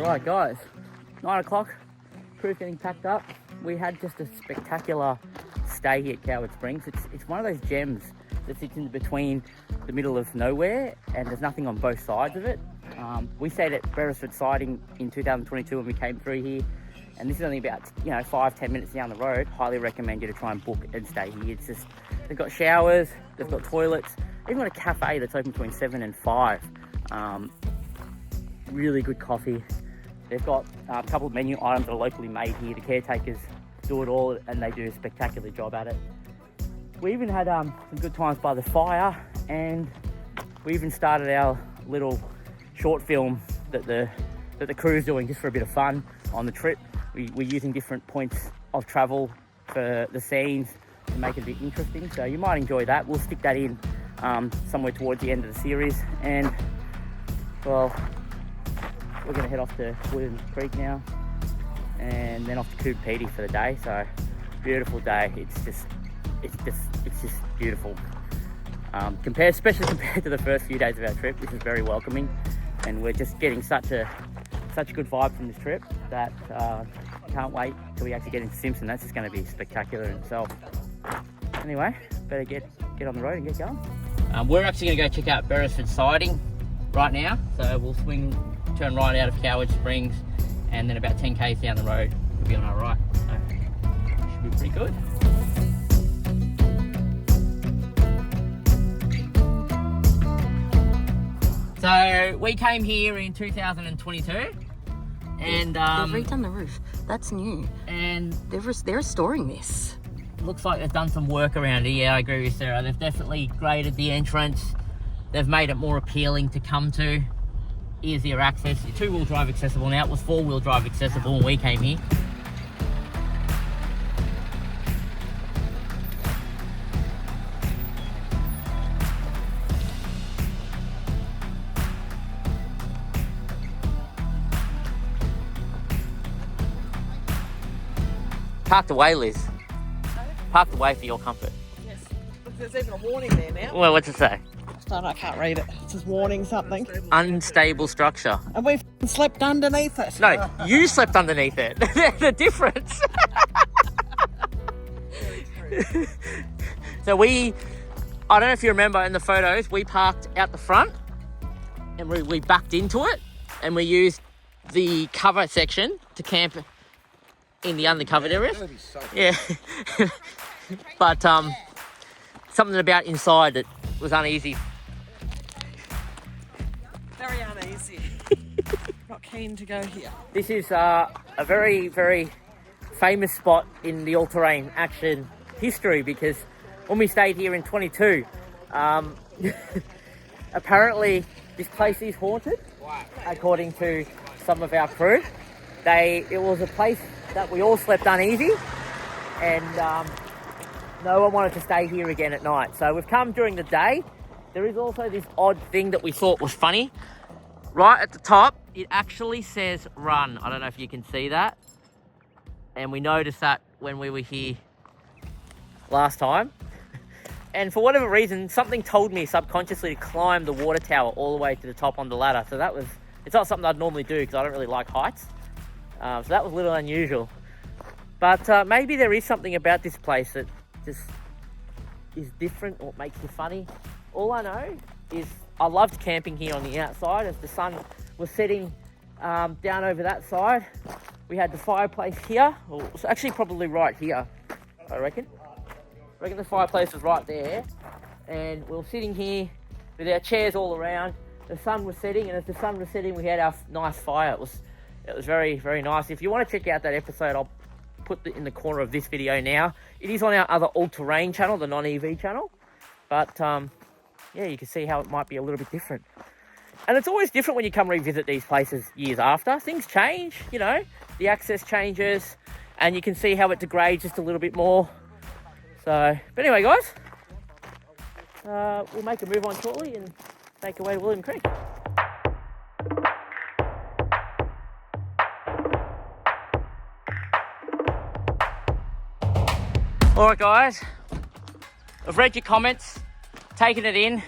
Alright guys, 9 o'clock, crew's getting packed up. We had just a spectacular stay here at Coward Springs. It's one of those gems that sits in between the middle of nowhere and there's nothing on both sides of it. We stayed at Berisford Siding in 2022 when we came through here, and this is only about 5-10 minutes down the road. Highly recommend you to try and book and stay here. It's just, they've got showers, they've got toilets, even got a cafe that's open between 7 and 5. Really good coffee. They've got a couple of menu items that are locally made here. The caretakers do it all and they do a spectacular job at it. We even had some good times by the fire, and we even started our little short film that the crew's doing just for a bit of fun on the trip. We're using different points of travel for the scenes to make it a bit interesting, so you might enjoy that. We'll stick that in somewhere towards the end of the series. And well, we're going to head off to Williams Creek now and then off to Coober Pedy for the day. So beautiful day. It's just beautiful. Especially compared to the first few days of our trip. This is very welcoming, and we're just getting such a good vibe from this trip that can't wait till we actually get into Simpson. That's just going to be spectacular in itself. Anyway, better get on the road and get going. We're actually going to go check out Berisford Siding right now. So we'll turn right out of Coward Springs, and then about 10 k's down the road we'll be on our right. So should be pretty good. So we came here in 2022, and they've redone the roof. That's new, and they're restoring this. Looks like they've done some work around it. Yeah, I agree with Sarah. They've definitely graded the entrance. They've made it more appealing to come to. Easier access. You're two-wheel drive accessible now. It was four-wheel drive accessible when we came here. Parked away, Liz. Parked away for your comfort. Yes. There's even a warning there now. Well, what's it say? I can't read it. It says warning something. Unstable structure. And we've slept underneath it. No, you slept underneath it. There's a difference. So I don't know if you remember in the photos, we parked out the front and we backed into it, and we used the cover section to camp in the undercovered areas. Yeah. But something about inside that was uneasy. Very uneasy. Not keen to go here. This is a very, very famous spot in the all-terrain action history, because when we stayed here in 22, apparently this place is haunted, according to some of our crew. It was a place that we all slept uneasy, and no one wanted to stay here again at night. So we've come during the day. There is also this odd thing that we thought was funny. Right at the top, it actually says run. I don't know if you can see that. And we noticed that when we were here last time. And for whatever reason, something told me subconsciously to climb the water tower all the way to the top on the ladder. So it's not something I'd normally do because I don't really like heights. So that was a little unusual. But maybe there is something about this place that just is different or makes it funny. All I know is I loved camping here on the outside as the sun was setting down over that side. We had the fireplace here, or it was actually probably right here, I reckon. I reckon the fireplace was right there. And we were sitting here with our chairs all around. The sun was setting, and as the sun was setting, we had our nice fire. It was very, very nice. If you want to check out that episode, I'll put it in the corner of this video now. It is on our other all-terrain channel, the non-EV channel. But yeah, you can see how it might be a little bit different. And it's always different when you come revisit these places years after. Things change, the access changes, and you can see how it degrades just a little bit more. So, but anyway, guys, we'll make a move on shortly and take away to William Creek. Alright guys, I've read your comments, taken it in.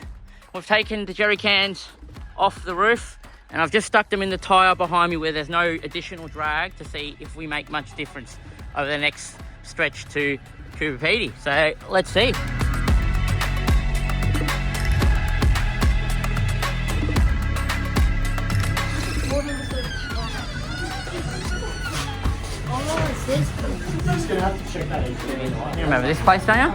We've taken the jerry cans off the roof And I've just stuck them in the tyre behind me where there's no additional drag to see if we make much difference over the next stretch to Coober Pedy. So let's see. You remember this place, don't you?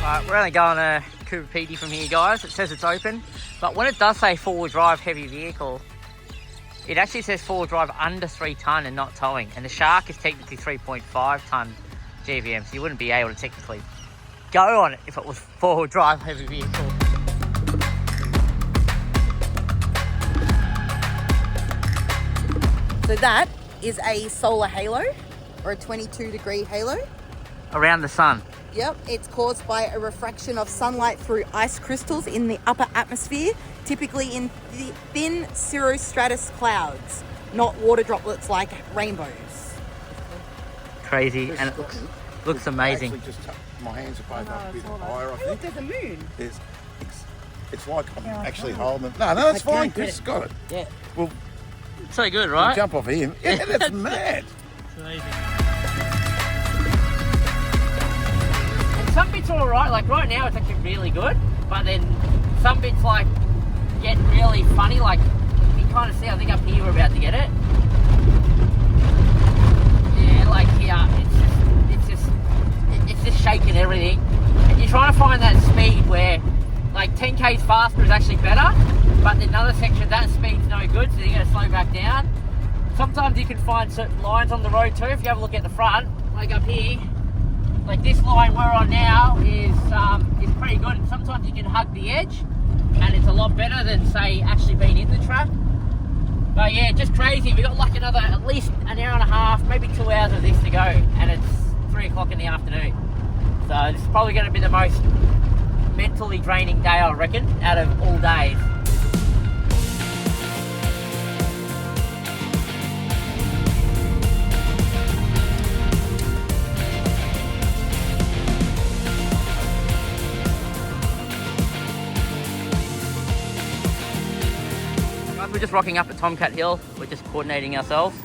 Right, we're only going to Coober Pedy from here, guys. It says it's open, but when it does say four-wheel drive heavy vehicle, it actually says four-wheel drive under 3 tonne and not towing. And the Shark is technically 3.5 tonne GVM, so you wouldn't be able to technically go on it if it was four-wheel drive heavy vehicle. So that is a solar halo, or a 22-degree halo. Around the sun. Yep, it's caused by a refraction of sunlight through ice crystals in the upper atmosphere, typically in thin cirrostratus clouds, not water droplets like rainbows. Crazy, and it looks amazing. Actually, just my hands are both up a bit higher, I think. There's a moon. It's like I'm actually holding them. No, that's fine. Chris has got it. Yeah. Well, so good, right? jump off him. Yeah, that's mad. It's amazing. Some bits are alright, like right now it's actually really good, but then some bits like get really funny, like you kind of see, I think up here we're about to get it. Yeah, like here, it's just shaking everything. And you're trying to find that speed where like 10 k's faster is actually better, but in another section that speed's no good, so you're going to slow back down. Sometimes you can find certain lines on the road too, if you have a look at the front, like up here. Like this line we're on now is pretty good, and sometimes you can hug the edge and it's a lot better than say actually being in the trap. But yeah, just crazy. We got like another at least an hour and a half, maybe 2 hours of this to go, and it's 3 o'clock in the afternoon. So this is probably going to be the most mentally draining day, I reckon, out of all days. We're just rocking up at Tomcat Hill. We're just coordinating ourselves.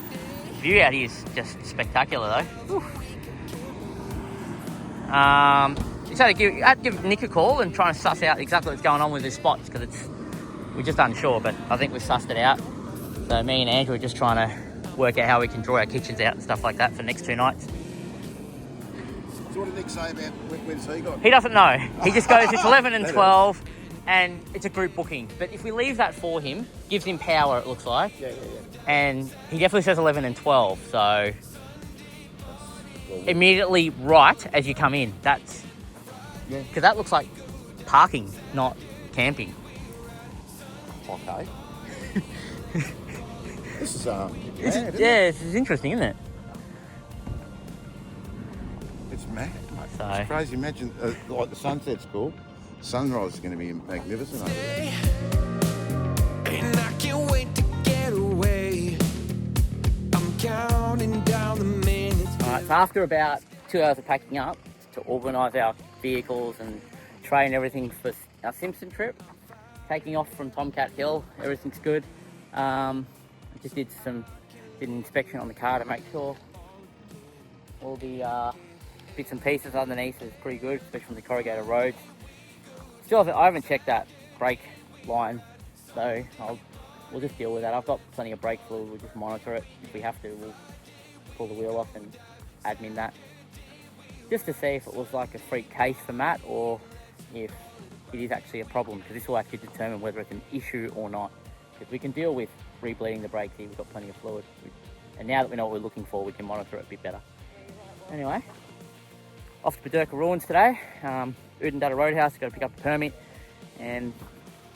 The view out here is just spectacular though. So I'd give Nick a call and try and suss out exactly what's going on with this spot, because we're just unsure, but I think we've sussed it out. So me and Andrew are just trying to work out how we can draw our kitchens out and stuff like that for the next 2 nights. So what did Nick say about when's he got? He doesn't know. He just goes, it's 11 and 12. And it's a group booking. But if we leave that for him, gives him power, it looks like. Yeah. And he definitely says 11 and 12, so immediately right as you come in. That's, because that looks like parking, not camping. Okay. This is this is interesting, isn't it? It's mad, mate. So. It's crazy. Imagine like the sunset's cool. Sunrise is going to be magnificent over there. And I can't wait to get away. I'm counting down the minutes. Alright, so after about 2 hours of packing up to organise our vehicles and train everything for our Simpson trip, taking off from Tomcat Hill, everything's good. I just did an inspection on the car to make sure all the bits and pieces underneath is pretty good, especially from the corrugated roads. Still, I haven't checked that brake line, so we'll just deal with that. I've got plenty of brake fluid, we'll just monitor it. If we have to, we'll pull the wheel off and admin that. Just to see if it was like a freak case for Matt, or if it is actually a problem, because this will actually determine whether it's an issue or not. Because we can deal with rebleeding the brakes here, we've got plenty of fluid. And now that we know what we're looking for, we can monitor it a bit better. Anyway, off to Pedirka Ruins today. Udendada Roadhouse, got to pick up a permit and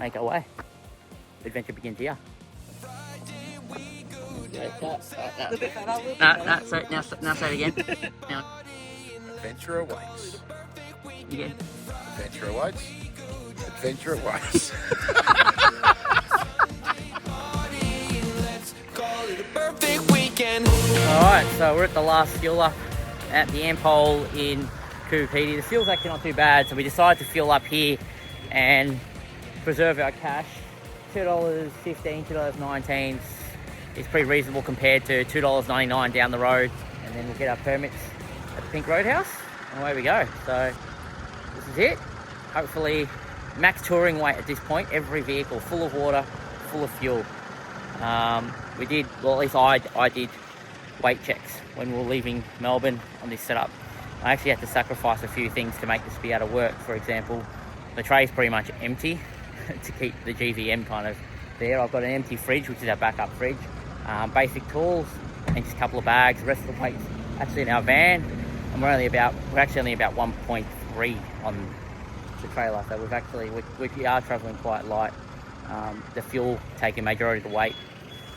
make our way. The adventure begins here. Now say it again. Now. Adventure awaits. Again. Adventure awaits. Adventure awaits. So we're at the last fuel up at the Amppole in Coober Pedy. The fuel's actually not too bad, so we decided to fuel up here and preserve our cash. $2.15, $2.19 is pretty reasonable compared to $2.99 down the road. And then we'll get our permits at the Pink Roadhouse, and away we go. So this is it. Hopefully max touring weight at this point. Every vehicle full of water, full of fuel. We did, well, at least I did weight checks when we were leaving Melbourne on this setup. I actually had to sacrifice a few things to make this be able to work. For example, the tray's pretty much empty to keep the GVM kind of there. I've got an empty fridge, which is our backup fridge. Basic tools and just a couple of bags. The rest of the weight's actually in our van, and we're actually only about 1.3 on the trailer. So we are travelling quite light. The fuel taking majority of the weight,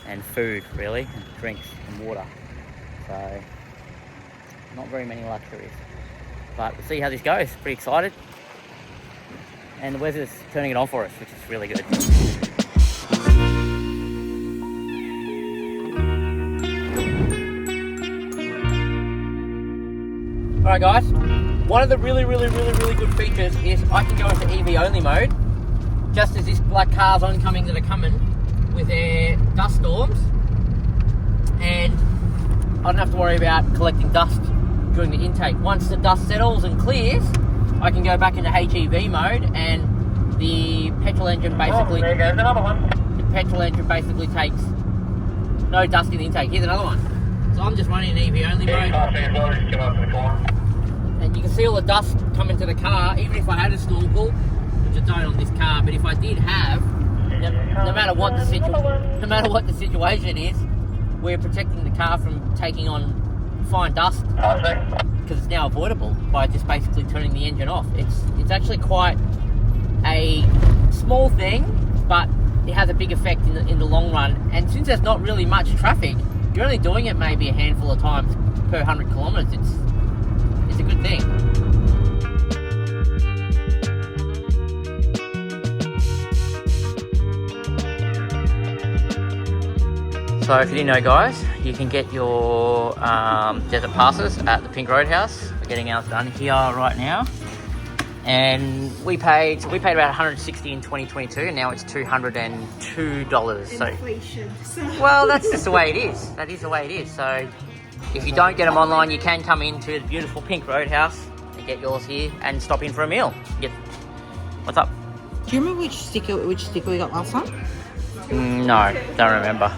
and food really, and drinks and water. So not very many luxuries, but we'll see how this goes. Pretty excited, and the weather's turning it on for us, which is really good. Alright guys, one of the really good features is I can go into EV only mode, just as this black car's oncoming that are coming with their dust storms, and I don't have to worry about collecting dust during the intake. Once the dust settles and clears, I can go back into HEV mode, and the petrol engine basically... there goes another one. The petrol engine basically takes no dust in the intake. Here's another one. So I'm just running in EV only mode. And you can see all the dust come into the car, even if I had a snorkel, which I don't on this car, but if I did have, no matter what the situation is, we're protecting the car from taking on fine dust, because it's now avoidable by just basically turning the engine off. It's actually quite a small thing, but it has a big effect in the long run. And since there's not really much traffic, you're only doing it maybe a handful of times per 100 kilometers. It's a good thing. So if you didn't know guys, you can get your desert passes at the Pink Roadhouse. We're getting ours done here right now. And we paid about $160 in 2022, and now it's $202. Inflation. Well, that's just the way it is. That is the way it is. So if you don't get them online, you can come into the beautiful Pink Roadhouse and get yours here and stop in for a meal. What's up? Do you remember which sticker we got last time? No, don't remember.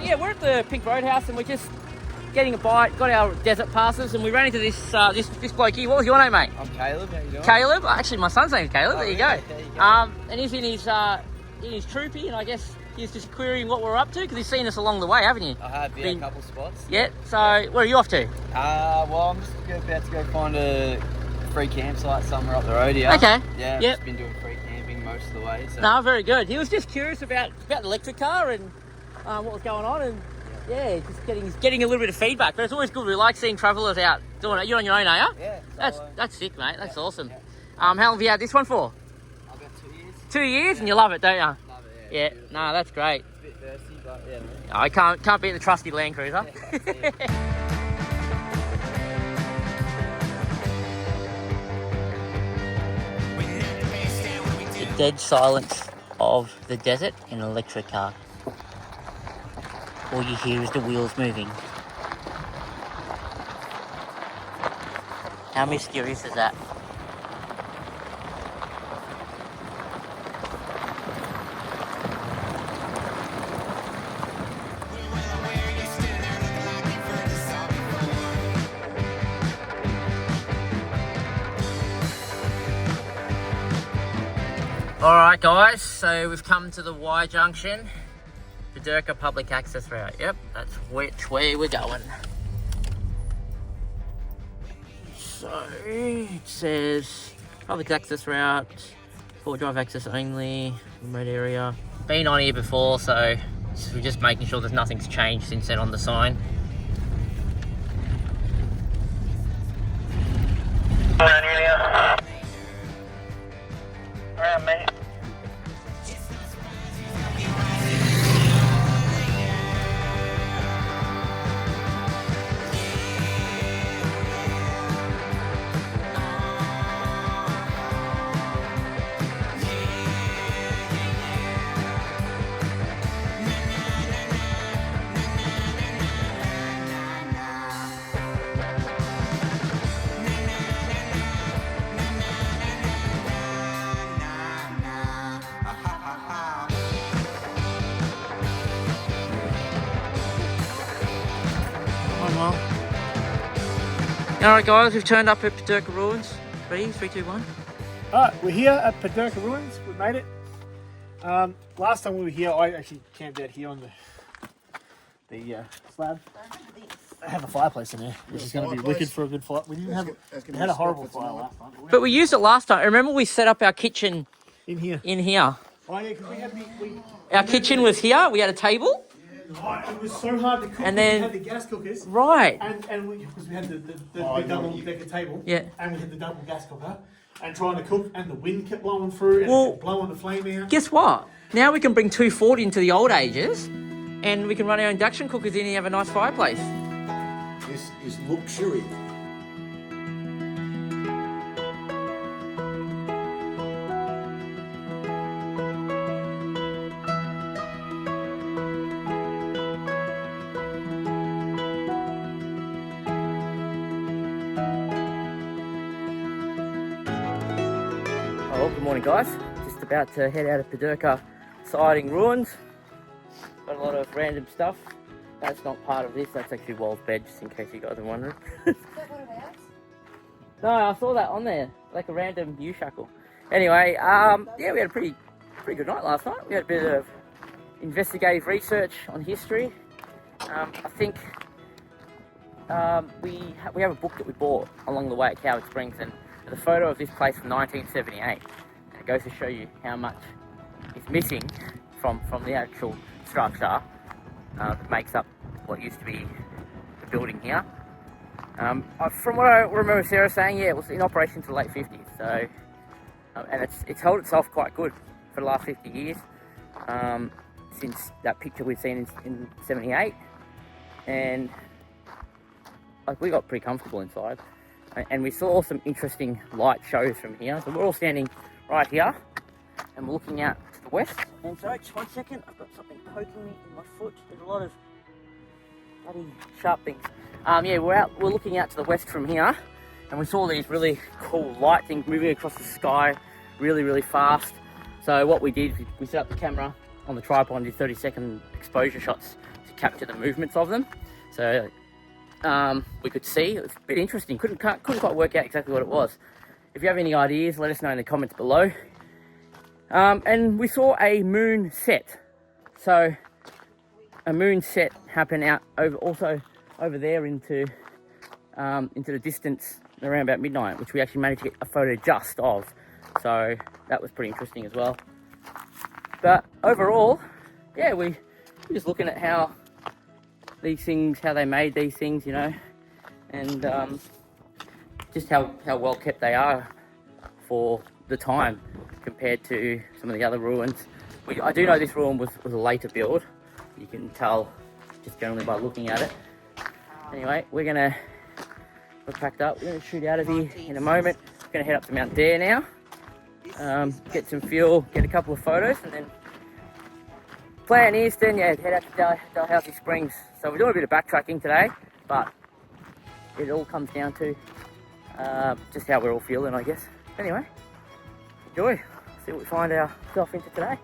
Yeah, we're at the Pink Roadhouse and we're just getting a bite, got our desert passes, and we ran into this bloke here. What was your name, mate? I'm Caleb. How you doing? Caleb? Actually, my son's name's Caleb. There you go. There you go. And he's in his troopy, and I guess he's just querying what we're up to, because he's seen us along the way, haven't you? I have been a couple spots. Yeah. So, where are you off to? Well, I'm just about to go find a free campsite somewhere up the road here. Okay. Yeah, I've Yep. just been doing free camping most of the way. So. No, very good. He was just curious about the electric car and what was going on, and yeah, just getting a little bit of feedback. But it's always good. We like seeing travellers out doing it. You're on your own, are you? Yeah. That's sick, mate. That's awesome. Yeah. How long have you had this one for? I've got 2 years. 2 years, and you love it, don't you? Love it, yeah. Yeah. No, that's great. It's a bit thirsty, but yeah. I can't beat the trusty Land Cruiser. The dead silence of the desert in an electric car. All you hear is the wheels moving. How mysterious is that? Alright guys, so we've come to the Y Junction, Pedirka public access route. Yep, that's which way we're going. So, it says public access route, four drive access only, remote area. Been on here before, so we're just making sure there's nothing's changed since then on the sign. Alright, mate. while. Alright guys, we've turned up at Pedirka Ruins. Ready? 3, 2, 1. Alright, we're here at Padunka Ruins. We made it. Last time we were here, I actually camped out here on the slab. I have a fireplace in there, which is going to be wicked for a good fire. We didn't have. We had a horrible fire last time. But we used it last time. Remember we set up our kitchen In here. in here. Oh yeah, because we had Our kitchen was here. We had a table. it was so hard to cook. And then- we had the gas cookers. Right. And because we had the double decker table. Yeah. And we had the double gas cooker. And trying to cook, and the wind kept blowing through, and Well- it kept blowing the flame out. Guess what? Now we can bring 240 into the old ages, and we can run our induction cookers in and have a nice fireplace. This is luxury. Oh, good morning guys. Just about to head out of Pedirka Siding Ruins. Got a lot of random stuff. That's not part of this, that's actually Wall's bed, just in case you guys are wondering. No, I saw that on there, like a random U-shackle. Anyway, yeah, we had a pretty good night last night. We had a bit of investigative research on history. I think we have a book that we bought along the way at Coward Springs, and there's a photo of this place from 1978. And it goes to show you how much is missing from the actual structure that makes up what used to be the building here. From what I remember Sarah saying, yeah, it was in operation to the late 50s. So, and it's held itself quite good for the last 50 years, since that picture we'd seen in 78. And like, we got pretty comfortable inside, and we saw some interesting light shows from here. So we're all standing right here, and we're looking out to the west. And sorry, just 1 second, I've got something poking me in my foot. There's a lot of bloody sharp things. Yeah, we're looking out to the west from here, and we saw these really cool light things moving across the sky really fast. So what we did, we set up the camera on the tripod and did 30-second exposure shots to capture the movements of them. So we could see. It was a bit interesting. Couldn't quite work out exactly what it was. If you have any ideas, let us know in the comments below. And we saw a moon set. So a moon set happen out over there into the distance around about midnight, which we actually managed to get a photo just of. So that was pretty interesting as well. But overall, yeah, we're just looking at how they made these things, you know, and just how well kept they are for the time compared to some of the other ruins. I do know this ruin was a later build. You can tell just generally by looking at it. Anyway, we're packed up. We're gonna shoot out of here in a moment. We're gonna head up to Mount Dare now, get some fuel, get a couple of photos, and then plan is then, yeah, head out to Dalhousie Springs. So we're doing a bit of backtracking today, but it all comes down to just how we're all feeling, I guess. Anyway, enjoy. See what we find ourselves into today.